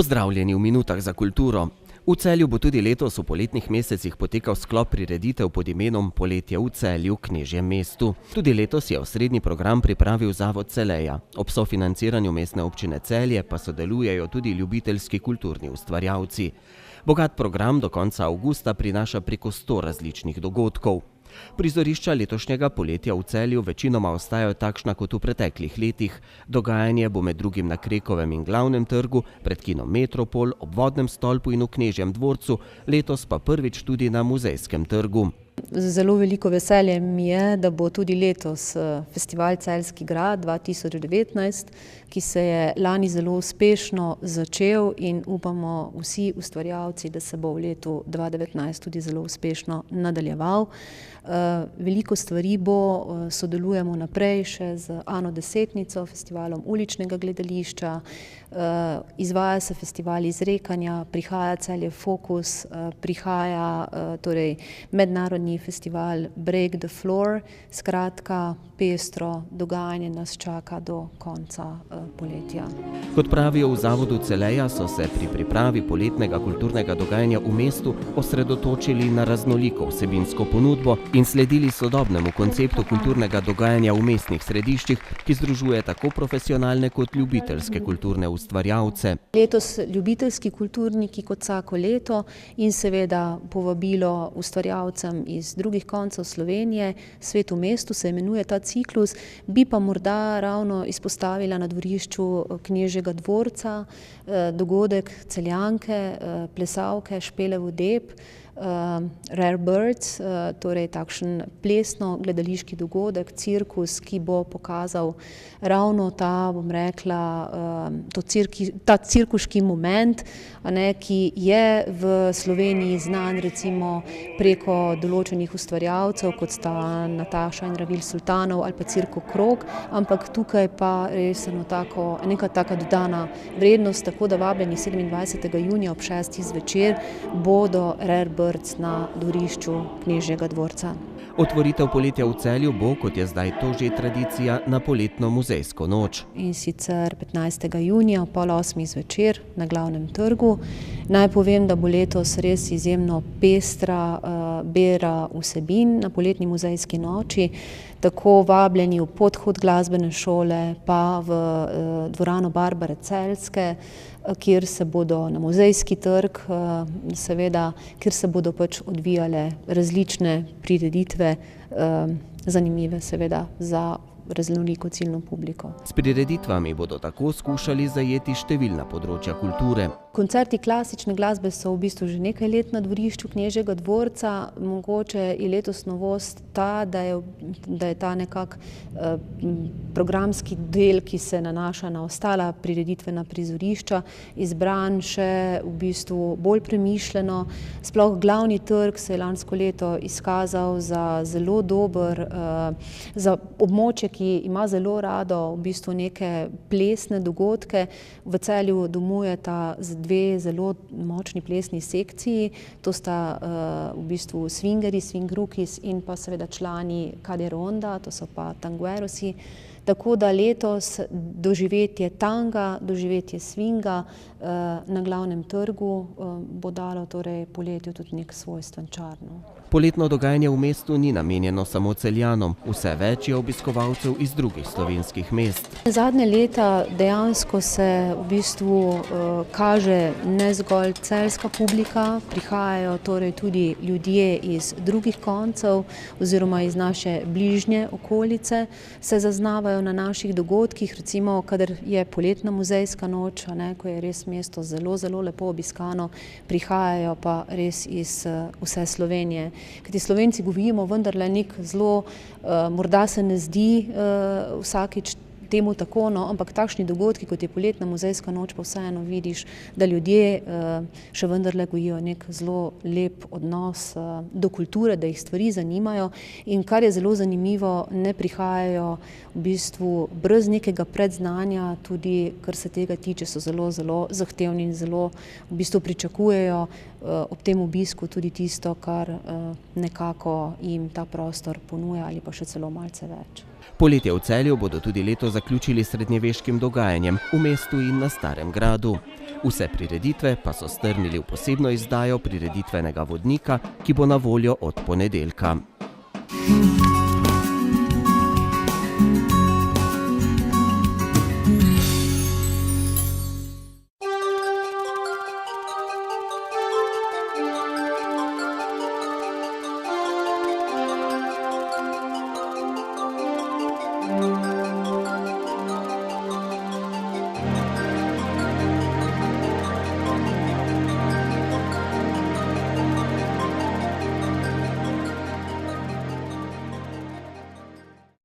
Pozdravljeni v minutah za kulturo. V Celju bo tudi letos v poletnih mesecih potekal sklop prireditev pod imenom Poletje v Celju, Knežjem mestu. Tudi letos je osrednji program pripravil Zavod Celeja. Ob sofinanciranju Mestne občine Celje pa sodelujejo tudi ljubiteljski kulturni ustvarjalci. Bogat program do konca avgusta prinaša preko 100 različnih dogodkov. Prizorišča letošnjega poletja v Celju večinoma ostajajo takšna kot v preteklih letih. Dogajanje bo med drugim na Krekovem in Glavnem trgu, pred kinom Metropol, ob Vodnem stolpu in v Knežjem dvorcu, letos pa prvič tudi na Muzejskem trgu. Zelo veliko veselje mi je, da bo tudi letos festival Celjski grad 2019, ki se je lani zelo uspešno začel in upamo vsi ustvarjalci, da se bo v letu 2019 tudi zelo uspešno nadaljeval. Veliko stvari bo, sodelujemo naprej še z Ano Desetnico, festivalom uličnega gledališča, izvaja se festival izrekanja, prihaja Celje Fokus, prihaja torej mednarodni festival Break the Floor, skratka pestro dogajanje nas čaka do konca poletja. Kot pravijo v Zavodu Celeja, so se pri pripravi poletnega kulturnega dogajanja v mestu osredotočili na raznoliko vsebinsko ponudbo in sledili sodobnemu konceptu kulturnega dogajanja v mestnih središčih, ki združuje tako profesionalne kot ljubiteljske kulturne ustvarjalce. Letos ljubiteljski kulturniki kot vsako leto in seveda povabilo ustvarjalcem iz drugih koncev Slovenije. Svet v mestu se imenuje ta ciklus, bi pa morda ravno izpostavila na dvorišču Knežjega dvorca dogodek Celjanke, plesalke Špele Vodeb, Rare Birds, torej takšen plesno-gledališki dogodek, cirkus, ki bo pokazal ravno ta, bom rekla, ta cirkuški moment, ki je v Sloveniji znan recimo preko določenih ustvarjalcev, kot sta Nataša in Ravil Sultanov ali pa Cirko Krog, ampak tukaj pa res neka taka dodana vrednost, tako da vabljeni 27. junija ob 6. zvečer bodo Rare Birds na dvorišču Knežjega dvorca. Otvoritev poletja v Celju bo, kot je zdaj to že tradicija, na poletno muzejsko noč. In sicer 15. junija ob 7:30 zvečer na Glavnem trgu. Naj povem, da bo letos res izjemno pestra bera vsebin na poletni muzejski noči, tako vabljeni v podhod glasbene šole, pa v dvorano Barbare Celjske, kjer se bodo na Muzejski trg, seveda, kjer se bodo pač odvijale različne prireditve, zanimive seveda za raznoliko ciljno publiko. S prireditvami bodo tako skušali zajeti številna področja kulture. Koncerti klasične glasbe so v bistvu že nekaj let na dvorišču Knežjega dvorca. Mogoče je letos novost ta, da je ta nekak programski del, ki se nanaša na ostala prireditvena prizorišča, izbran še v bistvu bolj premišljeno. Sploh Glavni trg se je lansko leto izkazal za zelo dober, za območje, ki ima zelo rado v bistvu neke plesne dogodke. V Celju domujeta dve zelo močni plesni sekciji, to sta v bistvu swingeri, swingrukis in pa seveda člani Kaderonda, to so pa tanguerosi. Tako da letos doživetje tanga, doživetje swinga na Glavnem trgu bo dalo torej poletju tudi nek svojstven čar. Poletno dogajanje v mestu ni namenjeno samo Celjanom, vse več je obiskovalcev iz drugih slovenskih mest. Zadnje leta dejansko se v bistvu kaže ne zgolj celjska publika, prihajajo torej tudi ljudje iz drugih koncev oziroma iz naše bližnje okolice, se zaznavajo na naših dogodkih, recimo kadar je poletna muzejska noč, ko je res mesto zelo, zelo lepo obiskano, prihajajo pa res iz vse Slovenije. Kajti Slovenci govorimo vendarle nek zelo, morda se ne zdi vsakič temu tako, ampak takšni dogodki, kot je poletna muzejska noč, pa vseeno vidiš, da ljudje še vendarle gojijo nek zelo lep odnos do kulture, da jih stvari zanimajo in kar je zelo zanimivo, ne prihajajo v bistvu brez nekega predznanja, tudi kar se tega tiče, so zelo, zelo zahtevni in zelo v bistvu pričakujejo ob tem obisku tudi tisto, kar nekako jim ta prostor ponuja ali pa še celo malce več. Poletje v Celju bodo tudi letos zaključili s srednjeveškim dogajanjem v mestu in na Starem gradu. Vse prireditve pa so strnili v posebno izdajo prireditvenega vodnika, ki bo na voljo od ponedeljka.